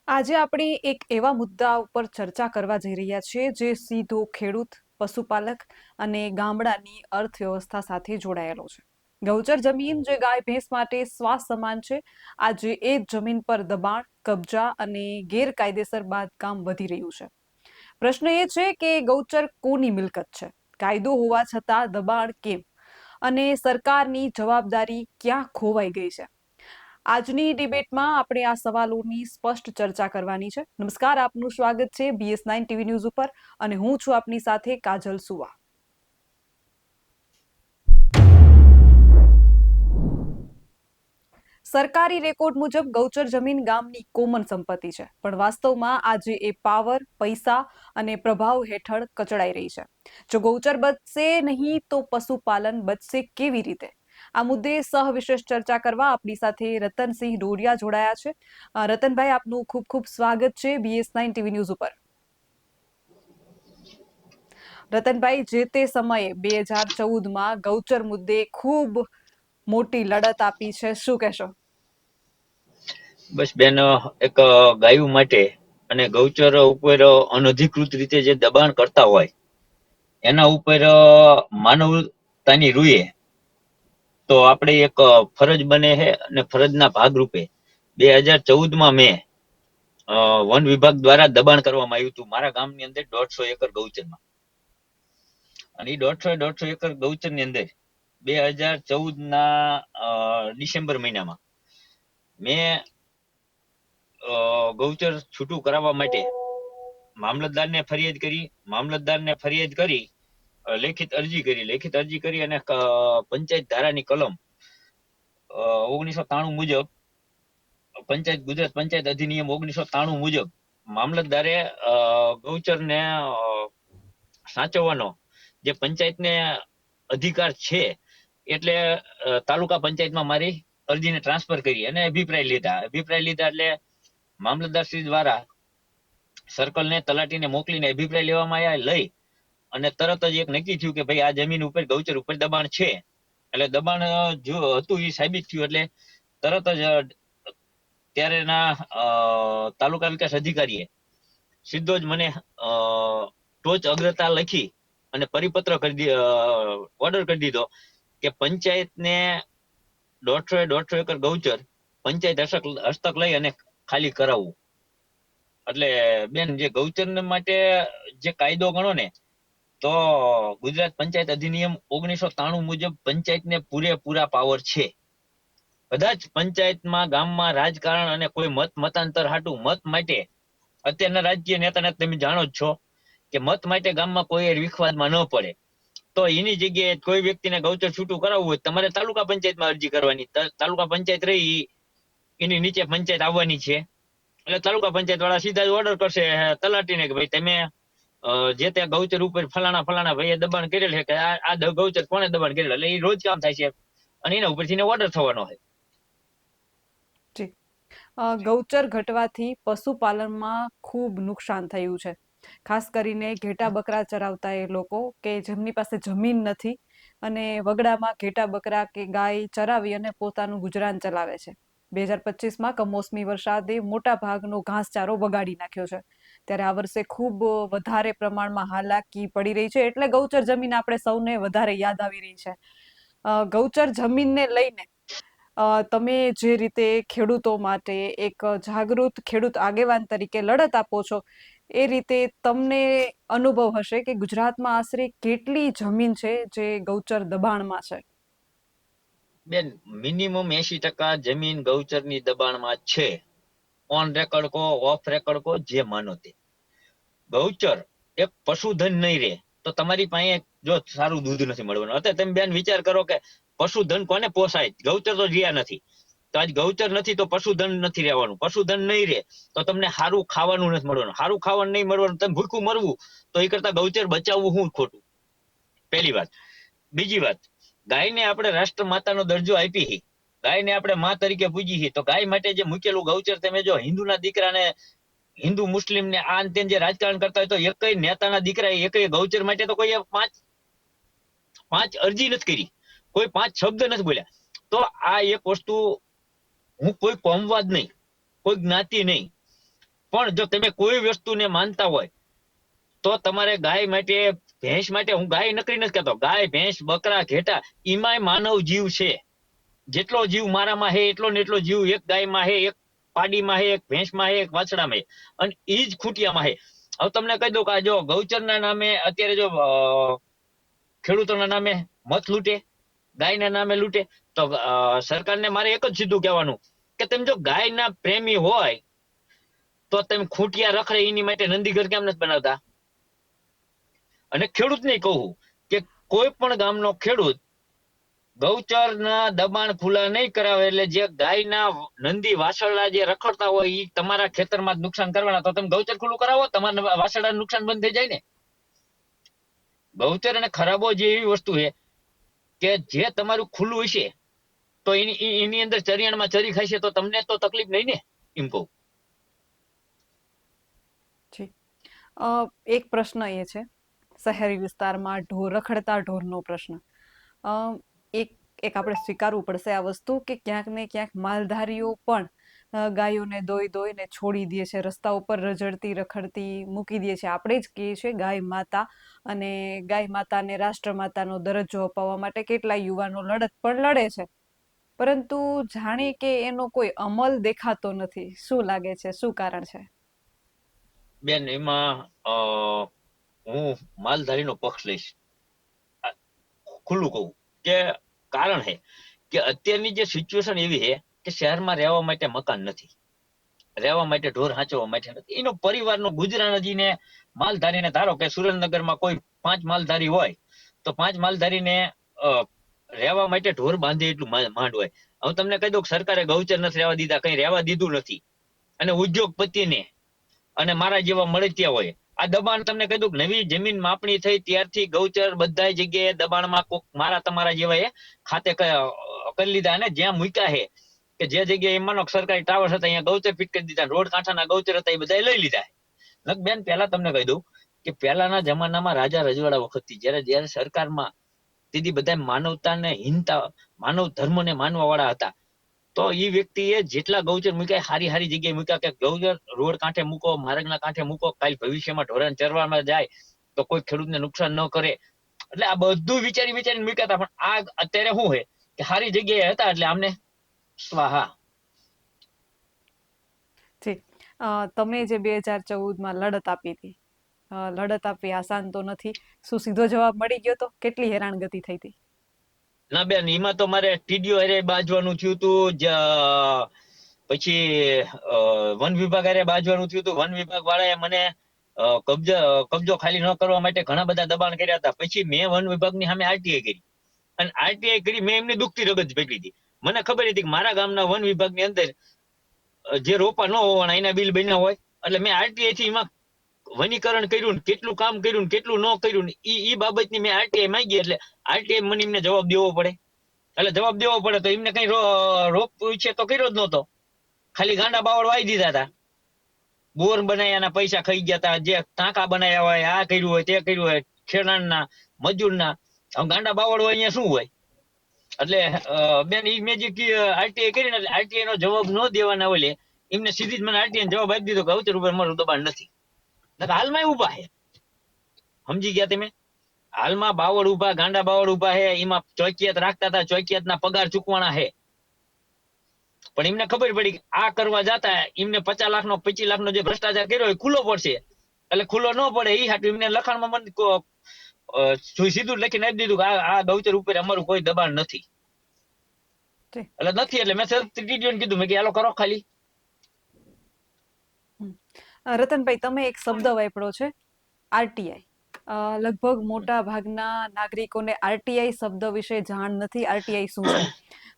આજે આપણે એક એવા મુદ્દા ઉપર ચર્ચા કરવા જઈ રહ્યા છીએ જે સીધો ખેડૂત, પશુપાલક અને ગામડાની અર્થવ્યવસ્થા સાથે જોડાયેલો છે. ગૌચર જમીન જે ગાય ભેંસ માટે શ્વાસ સમાન છે, આજે એ જ જમીન પર દબાણ, કબજા અને ગેરકાયદેસર બાંધકામ વધી રહ્યું છે. પ્રશ્ન એ છે કે ગૌચર કોની મિલકત છે? કાયદો હોવા છતાં દબાણ કેમ? અને સરકારની જવાબદારી ક્યાં ખોવાઈ ગઈ છે? આજની ડિબેટમાં આપણે આ સવાલોની સ્પષ્ટ ચર્ચા કરવાની છે. નમસ્કાર, આપનું સ્વાગત છે BS9 ટીવી ન્યૂઝ ઉપર અને હું છું આપની સાથે કાજલ સુવા. સરકારી રેકોર્ડ મુજબ ગૌચર જમીન ગામની કોમન સંપત્તિ છે, પણ વાસ્તવમાં આજે એ પાવર, પૈસા અને પ્રભાવ હેઠળ કચડાઈ રહી છે. જો ગૌચર બચશે નહીં તો પશુપાલન બચશે કેવી રીતે? આ મુદ્દે સહવિશેષ ચર્ચા કરવા આપણી સાથે રતનસિંહ ડોડિયા જોડાયા છે. રતનભાઈ, આપનું ખૂબ ખૂબ સ્વાગત છે BS9 ટીવી ન્યૂઝ ઉપર. રતનભાઈ, જે તે સમયે 2014માં ગૌચર મુદ્દે ખૂબ મોટી લડત આપી છે, શું કહેશો? બસ બેન, એક ગાયું માટે અને ગૌચર ઉપર અનધિકૃત રીતે જે દબાણ કરતા હોય એના ઉપર માનવતાની રૂએ તો આપણે એક ફરજ બને છે અને ફરજના ભાગરૂપે 2014માં મેં વન વિભાગ દ્વારા દબાણ કરવામાં આવ્યું હતું મારા ગામની અંદર 150 એકર ગૌચરમાં. અને એ 150 એકર ગૌચરની અંદર 2014ના ડિસેમ્બર મહિનામાં મેં ગૌચર છૂટું કરાવવા માટે મામલતદારને ફરિયાદ કરી લેખિત અરજી કરી અને પંચાયત ધારાની કલમ 1993 મુજબ ગુજરાત પંચાયત અધિનિયમ 1993 મુજબ મામલતદારે ગૌચરને સાચવવાનો જે પંચાયતને અધિકાર છે, એટલે તાલુકા પંચાયતમાં મારી અરજીને ટ્રાન્સફર કરી અને અભિપ્રાય લીધા એટલે મામલતદાર શ્રી દ્વારા સર્કલને તલાટીને મોકલીને અભિપ્રાય લેવામાં આવ્યા. લઈ અને તરત જ એક નક્કી થયું કે ભાઈ આ જમીન ઉપર ગૌચર ઉપર દબાણ છે. એટલે દબાણ જો હતું એ સાબિત થયું એટલે તરત જ ત્યારેના તાલુકા વિકાસ અધિકારીએ સીધો જ મને ટોચ અગ્રતા લખી અને પરિપત્ર ઓર્ડર કરી દીધો કે પંચાયતને 150 એકર ગૌચર પંચાયત હસ્તક લઈ અને ખાલી કરાવવું. એટલે બેન, જે ગૌચર માટે જે કાયદો ગણો ને તો ગુજરાત પંચાયત અધિનિયમ 1993 મુજબ પંચાયતને પૂરેપૂરા પાવર છે. કદાચ પંચાયતમાં ગામમાં રાજકારણ અને કોઈ મતાંતર હાટું મત માટે અત્યારના રાજકીય નેતાને તમે જાણો જ છો કે મત માટે ગામમાં કોઈ વિખવાદમાં ન પડે, તો એની જગ્યાએ કોઈ વ્યક્તિને ગૌચર છૂટું કરાવવું હોય તમારે તાલુકા પંચાયતમાં અરજી કરવાની. તાલુકા પંચાયત રહી એની નીચે પંચાયત આવવાની છે. એટલે તાલુકા પંચાયત વાળા સીધા જ ઓર્ડર કરશે તલાટીને કે ભાઈ તમે જે તે ગૌચર ઉપર ફલાણા ભાઈએ દબાણ કરેલ છે કે આ ગૌચર કોને દબાણ કરેલ, એટલે એ રોજ કામ થાય છે અને એના ઉપરથી ઓર્ડર થવાનો છે. ગૌચર ઘટવાથી પશુપાલનમાં ખૂબ નુકસાન થયું છે. ખાસ કરીને ઘેટા બકરા ચરાવતા એ લોકો કે જેમની પાસે જમીન નથી અને વગડામાં ઘેટા બકરા કે ગાય ચરાવી અને પોતાનું ગુજરાન ચલાવે છે. 2025માં કમોસમી વરસાદે મોટા ભાગનો ઘાસચારો બગાડી નાખ્યો છે. ત્યારે આ વર્ષે ખૂબ વધારે પ્રમાણમાં હાલાકી પડી રહી છે, એટલે ગૌચર જમીન આપણે સૌને વધારે યાદ આવી રહી છે. ગૌચર જમીનને લઈને તમે જે રીતે ખેડૂતો માટે એક જાગૃત ખેડૂત આગેવાન તરીકે લડત આપો છો, એ રીતે તમને અનુભવ હશે કે ગુજરાતમાં આશરે કેટલી જમીન છે જે ગૌચર દબાણમાં છે? બેન, મિનિમમ 80% જમીન ગૌચરની દબાણમાં છે. ઓન રેકોર્ડ કો, ઓફ રેકોર્ડ કો, જે માનો તે. ગૌચર એક પશુધન નહીં રહે તો તમારી પાસે જો સારું દૂધ નથી મળવાનું. અત્યારે તમે બેન વિચાર કરો કે પશુધન કોને પોસાય? ગૌચર તો રહ્યા નથી. તો આજ ગૌચર નથી તો પશુધન નથી રહેવાનું. પશુધન નહીં રહે તો તમને સારું ખાવાનું નથી મળવાનું. સારું ખાવાનું નહીં મળવાનું, તમે ભૂખું મરવું, તો એ કરતા ગૌચર બચાવવું શું ખોટું? પહેલી વાત. બીજી વાત, ગાયને આપણે રાષ્ટ્ર માતાનો દરજ્જો આપી, ગાયને આપણે માં તરીકે પૂજી, તો ગાય માટે જે મૂકેલું ગૌચર, તમે જો હિન્દુના દીકરાને, હિન્દુ મુસ્લિમ ને આ અંતે જે રાજકારણ કરતા હોય તો એકય નેતાના દીકરા એકય ગૌચર માટે તો કોઈ પાંચ અરજી નથી કરી, કોઈ 5 શબ્દ નથી બોલ્યા. તો આ એક વસ્તુ, હું કોઈ કોમવાદ નહીં, કોઈ જ્ઞાતિ નહીં, પણ જો તમે કોઈ વસ્તુને માનતા હોય તો તમારે ગાય માટે, ભેંસ માટે, હું ગાય નકરી નથી કહેતો, ગાય, ભેંસ, બકરા, ઘેટા, એમાંય માનવ જીવ છે. જેટલો જીવ મારામાં હે એટલો ને એટલો જીવ એક ગાયમાં હે, એક પાડીમાં હે, એક ભેંસમાં હે, એક વાછડામાં હે, અને ઈ જ ખૂટિયામાં હે. હવે તમને કહી દઉં કે જો ગૌચરના નામે અત્યારે જો ખેડૂતોના નામે મત લૂંટે, ગાયના નામે લૂંટે, તો સરકારને મારે એક જ સીધું કહેવાનું કે તમે જો ગાયના પ્રેમી હોય તો તમે ખૂટિયા રખડે એની માટે નંદીઘર કેમ નથી બનાવતા? અને ખેડૂતને કહું કે કોઈ પણ ગામનો ખેડૂત ગૌચરના દબાણ ખુલ્લા નહીં કરાવે, એટલે જે ગાયના નંદી વાછરડા જે રખડતા હોય એ તમારા ખેતરમાં જ નુકસાન કરવાના, તો તમે ગૌચર ખુલ્લું કરાવો, તમારા વાછરડાનું નુકસાન બંધ થઈ જાય ને. ગૌચર અને ખરાબો જે એવી વસ્તુ છે કે જે તમારું ખુલ્લું હશે તો એની અંદર ચરિયાણમાં ચરી ખાશે તો તમને તો તકલીફ નહીં ને, એમ કહું. જી. એક પ્રશ્ન એ છે, શહેરી વિસ્તારમાં રખડતા ઢોરનો પ્રશ્ન. એક એક આપણે સ્વીકારવું પડશે આ વસ્તુ કે ક્યાંક ને ક્યાંક માલધારીઓ પણ ગાયોને દોઈને છોડી દે છે, રસ્તા ઉપર રઝળતી રખડતી મૂકી દે છે. આપણે જ કહીએ છીએ ગાય માતા, અને ગાય માતાને રાષ્ટ્રમાતાનો દરજ્જો અપાવવા માટે કેટલા યુવાનો લડત પણ લડે છે, પરંતુ જાણે કે એનો કોઈ અમલ દેખાતો નથી. શું લાગે છે, શું કારણ છે? બેન, એમાં હું માલધારીનો પક્ષ લઈશ. ખુલ્લું કહું કે કારણ છે કે અત્યારની જે સિચ્યુએશન એવી છે કે શહેરમાં રહેવા માટે મકાન નથી, રહેવા માટે ઢોર હાંચવા માટે નથી, એનો પરિવારનો ગુજરાનજીને માલધારીને, ધારો કે સુરેન્દ્રનગરમાં કોઈ 5 માલધારી હોય તો 5 માલધારીને રહેવા માટે ઢોર બાંધે એટલું માંડ હોય. હવે તમને કહી દઉં કે સરકારે ગૌચર નથી રહેવા દીધા, કઈ રહેવા દીધું નથી, અને ઉદ્યોગપતિને અને મારા જેવા મળતિયા હોય આ દબાણ. તમને કહી દઉં કે નવી જમીન માપણી થઈ ત્યારથી ગૌચર બધા જગ્યાએ દબાણમાં કોક મારા તમારા જેવા ખાતે કરી લીધા, અને જ્યાં મૂક્યા છે કે જે જગ્યાએ માનો સરકારી ટાવર હતા અહીંયા ગૌચર ફિટ કરી દીધા, રોડ કાંઠાના ગૌચર હતા એ બધા લઈ લીધા. બેન, પહેલા તમને કહી દઉં કે પહેલાના જમાનામાં રાજા રજવાડા વખતથી જયારે સરકારમાં તેથી બધા માનવતાને, હિનતા, માનવ ધર્મને માનવા વાળા હતા, તો એ વ્યક્તિએ જેટલા ગૌચર મૂક્યા હારી હારી જગ્યાએ મૂક્યા કે ગૌચર રોડ કાંઠે મૂકો, માર્ગના કાંઠે મૂકો, કાલ ભવિષ્યમાં ઢોરણ ચરવામાં જાય તો કોઈ ખેડૂતને નુકસાન ન કરે. એટલે આ બધું વિચારીને મૂક્યા હતા. પણ આ અત્યારે શું છે કે સારી જગ્યાએ હતા એટલે આમને સ્વાહા. જી. તમે જે 2014માં લડત આપી હતી, લડત આપવી આસાન તો નથી. શું સીધો જવાબ મળી ગયો તો? કેટલી હેરાનગતિ થઈ હતી? ના બેન, એમાં તો મારે ટીડીઓ હારે બાજવાનું થયું હતું, પછી વન વિભાગ હારે બાજવાનું થયું હતું. વન વિભાગ વાળાએ મને કબજો ખાલી ન કરવા માટે ઘણા બધા દબાણ કર્યા હતા. પછી મેં વન વિભાગની સામે આરટીઆઈ કરી, અને આરટીઆઈ કરી મેં એમની દુખતી રગત ભેગી હતી. મને ખબર હતી કે મારા ગામના વન વિભાગની અંદર જે રોપા ન હોવાના એના બિલ બન્યા હોય, એટલે મેં આરટીઆઈ થી એમાં વનીકરણ કર્યું, કેટલું કામ કર્યું, કેટલું ન કર્યું, ઈ બાબતની મેં આરટીઆઈ માંગી. એટલે આરટીઆઈ મને એમને જવાબ દેવો પડે, એટલે જવાબ દેવો પડે તો એમને કઈ રોપ છે તો કર્યો જ નહોતો, ખાલી ગાંડા બાવળ વાઈ દીધા હતા. બોર બનાવ્યાના પૈસા ખાઈ ગયા હતા, જે ટાંકા બનાવ્યા હોય, આ કર્યું હોય, તે કર્યું હોય, ખેડાણના, મજૂરના. ગાંડા બાવળ હોય અહીંયા શું હોય? એટલે બેન, ઈ મેં જે આરટીઆઈ કરીને એટલે આરટીઆઈ નો જવાબ ન દેવાના ઓલે એમને સીધી જ મને આરટીઆઈ જવાબ આપી દીધો કે ગૌચર ઉપર મારું દબાણ નથી. હાલમાં ઉભા છે, સમજી ગયા તમે? હાલમાં બાવળ ઉભા, ગાંડા બાવળ ઉભા છે, એમાં ચોકિયાત રાખતા હતા, ચોકિયાતના પગાર ચૂકવાના છે. પણ એમને ખબર પડી કે આ કરવા જતા એમને 50 લાખનો 25 લાખનો જે ભ્રષ્ટાચાર કર્યો એ ખુલ્લો પડશે, એટલે ખુલ્લો ન પડે એ હાટું એમને લખાણમાં મને સીધું લખીને આપી દીધું કે આ ગૌચર ઉપર અમારું કોઈ દબાણ નથી. એટલે નથી, એટલે મેં કીધું, મેં કે હાલો કરો ખાલી. રતનભાઈ, તમે એક શબ્દ વાપર્યો છે, આરટીઆઈ. લગભગ મોટા ભાગના નાગરિકોને આરટીઆઈ શબ્દ વિશે જાણ નથી. આરટીઆઈ શું છે?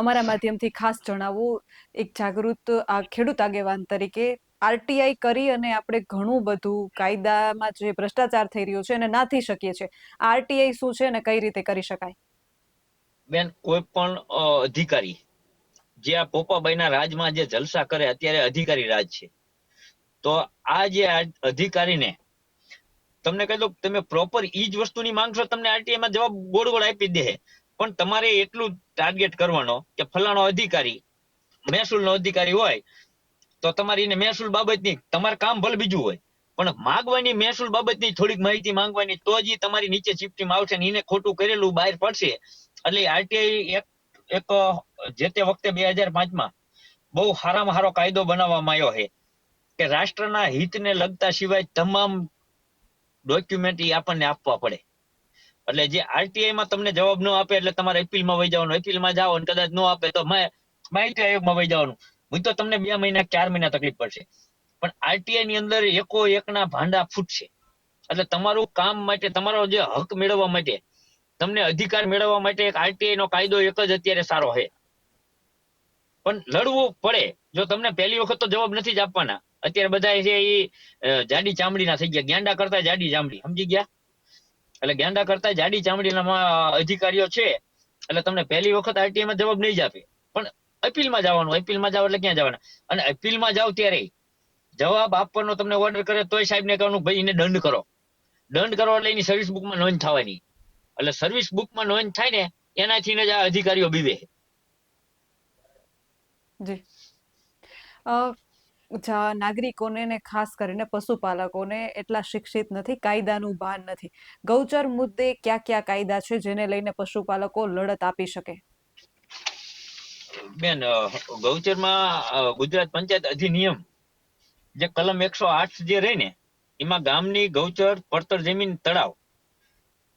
અમારા માધ્યમથી ખાસ જણાવવું, એક જાગૃત ખેડૂત આગેવાન તરીકે આરટીઆઈ કરી અને આપણે ઘણું બધું કાયદામાં જે ભ્રષ્ટાચાર થઈ રહ્યો છે એને નાથી શકીએ છીએ. આરટીઆઈ શું છે અને કઈ રીતે કરી શકાય? બેન, કોઈ પણ અધિકારી જે આ પોપાબાઈના રાજમાં જે જલસા કરે, અત્યારે અધિકારી રાજ છે, તો આ જે અધિકારીને તમને કહી દઉં તમે પ્રોપર ઈ જ વસ્તુની માંગશો, તમને આરટીઆઈ માં જવાબ ગોળ ગોળ આપી દે. પણ તમારે એટલું ટાર્ગેટ કરવાનો કે ફલાણો અધિકારી, મહેસૂલનો અધિકારી હોય તો તમારી એને મહેસૂલ બાબતની તમારે કામ ભલે બીજું હોય, પણ માગવાની મહેસૂલ બાબતની થોડીક માહિતી માંગવાની, તો જ ઈ તમારી નીચે ચીપટીમાં આવશે ને એને ખોટું કરેલું બહાર પડશે. એટલે આરટીઆઈ એક જે તે વખતે 2005માં બહુ સારામાં સારો કાયદો બનાવવામાં આવ્યો છે કે રાષ્ટ્રના હિતને લગતા સિવાય તમામ ડોક્યુમેન્ટ ઈ આપણને આપવા પડે. એટલે જે આરટીઆઈ માં તમને જવાબ ન આપે એટલે તમારે અપીલમાં વહી જવાનું, અપીલમાં જાઓ અને કદાચ ન આપે તો માહિતી આયોગમાં વહી જવાનું. હું તો તમને 2 મહિના 4 મહિના તકલીફ પડશે, પણ આરટીઆઈ ની અંદર એકો એકના ભાંડા ફૂટશે. એટલે તમારું કામ માટે, તમારો જે હક મેળવવા માટે, તમને અધિકાર મેળવવા માટે એક આરટીઆઈ નો કાયદો એક જ અત્યારે સારો છે. પણ લડવું પડે. જો તમને પહેલી વખત તો જવાબ નથી જ આપવાના. અત્યારે બધા છે એ જાડી ચામડીના થઈ ગયા, ગેંડા કરતા જાડી ચામડી, સમજી ગયા? એટલે ગેંડા કરતા જાડી ચામડીના અધિકારીઓ છે. એટલે તમને પહેલી વખત આરટીઆઈ માં જવાબ નહીં જ આપે, પણ અપીલમાં જવાનું. અપીલમાં જાવ એટલે ક્યાં જવાના? અને અપીલમાં જાવ ત્યારે જવાબ આપવાનો તમને ઓર્ડર કરે તોય સાહેબને કહેવાનું ભાઈ એને દંડ કરો. દંડ કરો એટલે એની સર્વિસ બુકમાં નોંધ થવાની. એટલે સર્વિસ બુકમાં નોંધ થાય ને એનાથી જ આ અધિકારીઓ બીવે. જી. નાગરિકોને ને ખાસ કરીને પશુપાલકોને એટલા શિક્ષિત નથી, કાયદાનું ભાન નથી. ગૌચર મુદ્દે કયા કયા કાયદા છે જેને લઈને પશુપાલકો લડત આપી શકે? બેન, ગૌચરમાં ગુજરાત પંચાયત અધિનિયમ જે કલમ 108 જે રહી ને, એમાં ગામની ગૌચર, પડતર જમીન, તળાવ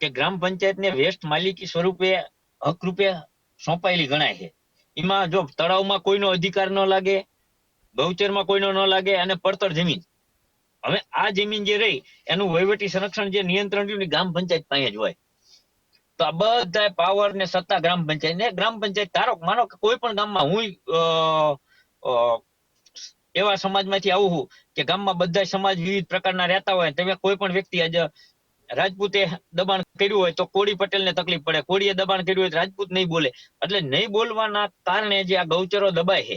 કે ગ્રામ પંચાયતને વેસ્ટ માલિકી સ્વરૂપે હક રૂપે સોંપાયેલી ગણાય છે. એમાં જો તળાવમાં કોઈનો અધિકાર ન લાગે, ગૌચરમાં કોઈનો ન લાગે, અને પડતર જમીન, હવે આ જમીન જે રહી એનું વહીવટી સંરક્ષણ જે નિયંત્રણ રહ્યું ગ્રામ પંચાયત પાસે જ હોય. તો આ બધા પાવર ને સત્તા ગ્રામ પંચાયત ને, ગ્રામ પંચાયત ધારો માનો કે કોઈ પણ ગામમાં હું એવા સમાજમાંથી આવું છું કે ગામમાં બધા સમાજ વિવિધ પ્રકારના રહેતા હોય, તમે કોઈ પણ વ્યક્તિ આજે રાજપૂતે દબાણ કર્યું હોય તો કોળી પટેલને તકલીફ પડે, કોળીએ દબાણ કર્યું હોય તો રાજપૂત નહીં બોલે. એટલે નહીં બોલવાના કારણે જે આ ગૌચરો દબાય છે,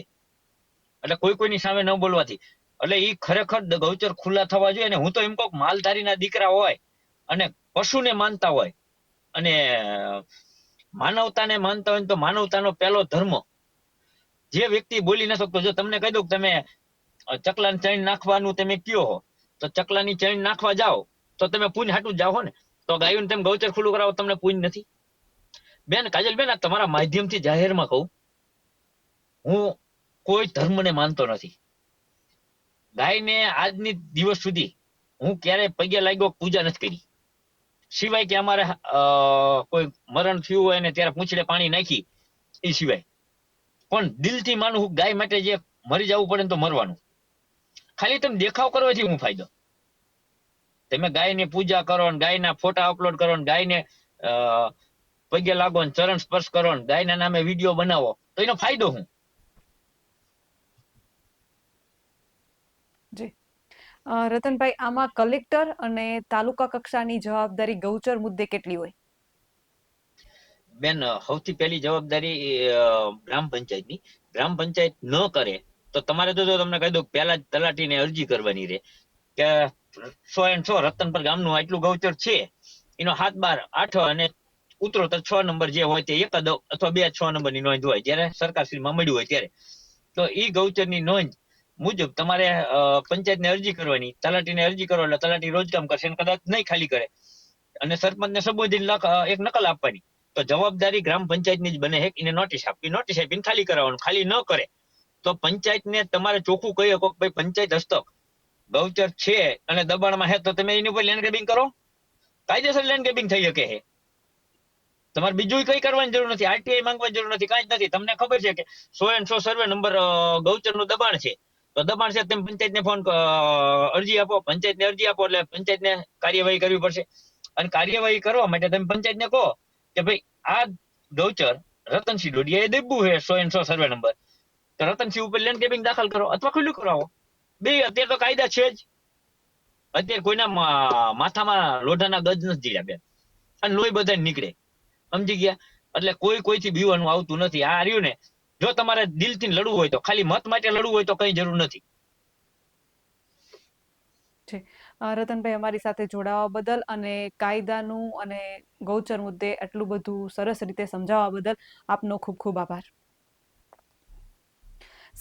એટલે કોઈની સામે ન બોલવાથી, એટલે ઈ ખરેખર ગૌચર ખુલ્લા થવા જોઈએ. અને હું તો એમ કહું માલધારીના દીકરા હોય અને પશુને માનતા હોય અને માનવતાને માનતા હોય તો માનવતાનો પહેલો ધર્મ જે વ્યક્તિ બોલી ન શકતો, જો તમને કહી દઉં તમે ચકલાની ચણ નાખવાનું તમે કયો હો, તો ચકલાની ચણ નાખવા જાઓ તો તમે પૂંજ હાટું જાઓ ને, તો ગાયોને તેમ ગૌચર ખુલ્લું કરાવો તમને પૂંજ નથી? બેન કાજલબેન, આ તમારા માધ્યમથી જાહેરમાં કહું, હું કોઈ ધર્મને માનતો નથી. ગાયને આજની દિવસ સુધી હું ક્યારે પગે લાગ્યો, પૂજા નથી કરી, સિવાય કે અમારે કોઈ મરણ થયું હોય ને ત્યારે પૂંછડે પાણી નાખી એ સિવાય. પણ દિલથી માનું હું ગાય માટે જે મરી જવું પડે તો મરવાનું. ખાલી તમે દેખાવ કરો એથી હું ફાયદો? તમે ગાયની પૂજા કરો ને ગાયના ફોટા અપલોડ કરો ને ગાયને પગે લાગો ને ચરણ સ્પર્શ કરો ને ગાયના નામે વિડીયો બનાવો તો એનો ફાયદો શું? જી. રતનભાઈ, આમાં કલેક્ટર અને તાલુકા કક્ષાની જવાબદારી ગૌચર મુદ્દે કેટલી હોય? બેન, સૌથી પહેલી જવાબદારી ગ્રામ પંચાયતની. ગ્રામ પંચાયત ન કરે તો તમારે તો તમને કહી દઉં પહેલા જ તલાટીને અરજી કરવાની રહે કે 100 રતનપર ગામનું આટલું ગૌચર છે, એનો 7, 12, 8 અને ઉત્તરોત્તર 6 નંબર જે હોય તે 1 અથવા 2 6 નંબરની નોંધ હોય જયારે સરકારશ્રીમાં મળ્યું હોય ત્યારે, તો એ ગૌચરની નોંધ મુજબ તમારે પંચાયતને અરજી કરવાની, તલાટીને અરજી કરો એટલે તલાટી રોજ કામ કરશે અને કદાચ નહીં ખાલી કરે અને સરપંચને સંબોધીને એક નકલ આપવાની. તો જવાબદારી ગ્રામ પંચાયતની જ બને છે એને નોટિસ આપવી, નોટિસ આપીને ખાલી કરાવવાનું. ખાલી ન કરે તો પંચાયતને તમારે ચોખ્ખું કહી શકો ભાઈ પંચાયત હસ્તક ગૌચર છે અને દબાણમાં છે તો તમે એની ઉપર લેન્ડ ગ્રેબિંગ કરો, કાયદેસર લેન્ડ ગ્રેબિંગ થઈ શકે છે. તમારે બીજું કઈ કરવાની જરૂર નથી, આરટીઆઈ માંગવાની જરૂર નથી, કાંઈ જ નથી. તમને ખબર છે કે 100 સર્વે નંબર ગૌચરનું દબાણ છે, તો દબાણ છે તમે પંચાયતને ફોન અરજી આપો, પંચાયતને અરજી આપો એટલે પંચાયતને કાર્યવાહી કરવી પડશે. અને કાર્યવાહી કરવા માટે તમે પંચાયતને કહો કે ભાઈ આ ગૌચર રતનસિંહ ડોડિયાએ દેવું છે 100 સર્વે નંબર, તો રતનસિંહ ઉપર લેન્ડ ગ્રેબિંગ દાખલ કરો અથવા ખુલ્લું કરાવો. બે અત્યારે તો કાયદા છે જ. અત્યારે કોઈના માથામાં લોઢાના ગજ નથી જીડ્યા બેન, અને લોહી બધા નીકળે, સમજી ગયા? એટલે કોઈથી બીવાનું આવતું નથી. આ રહ્યું ને, જો તમારે દિલથી લડવું હોય તો, ખાલી મત માટે લડવું હોય તો કઈ જરૂર નથી. રતનભાઈ, અમારી સાથે જોડાવા બદલ અને કાયદાનું અને ગૌચર મુદ્દે આટલું બધું સરસ રીતે સમજાવવા બદલ આપનો ખૂબ ખૂબ આભાર.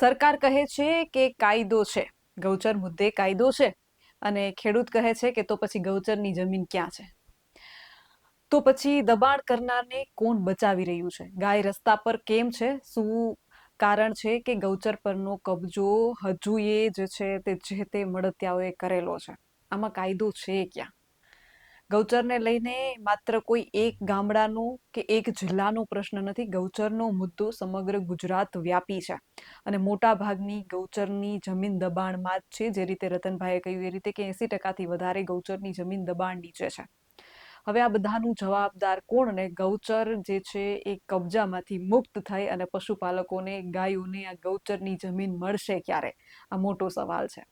સરકાર કહે છે કે કાયદો છે, ગૌચર મુદ્દે કાયદો છે, અને ખેડૂત કહે છે કે તો પછી ગૌચરની જમીન ક્યાં છે? તો પછી દબાણ કરનારને કોણ બચાવી રહ્યું છે? ગાય રસ્તા પર કેમ છે? શું કારણ છે કે ગૌચર પરનો કબજો હજુ એ જે છે તે મળતિયાઓએ કરેલો છે? આમાં કાયદો છે ક્યાં? ગૌચરને લઈને માત્ર કોઈ એક ગામડાનો કે એક જિલ્લાનો પ્રશ્ન નથી. ગૌચરનો મુદ્દો સમગ્ર ગુજરાત વ્યાપી છે અને મોટા ભાગની ગૌચરની જમીન દબાણમાં જ છે. જે રીતે રતનભાઈએ કહ્યું એ રીતે કે 80%થી વધારે ગૌચરની જમીન દબાણ નીચે છે. હવે આ બધાનું જવાબદાર કોણ? ને ગૌચર જે છે એ કબજામાંથી મુક્ત થઈ અને પશુપાલકોને ગાયોને આ ગૌચરની જમીન મળશે ક્યારે? આ મોટો સવાલ છે.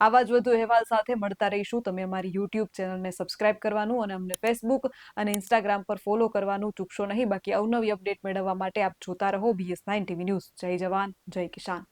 આવા જ વધુ અહેવાલ સાથે મળતા રહીશું. તમે અમારી યુટ્યુબ ચેનલને સબસ્ક્રાઇબ કરવાનું અને અમને ફેસબુક અને ઇન્સ્ટાગ્રામ પર ફોલો કરવાનું ચૂકશો નહીં. બાકી અવનવી અપડેટ મેળવવા માટે આપ જોતા રહો BS9 TV ન્યૂઝ. જય જવાન, જય કિસાન.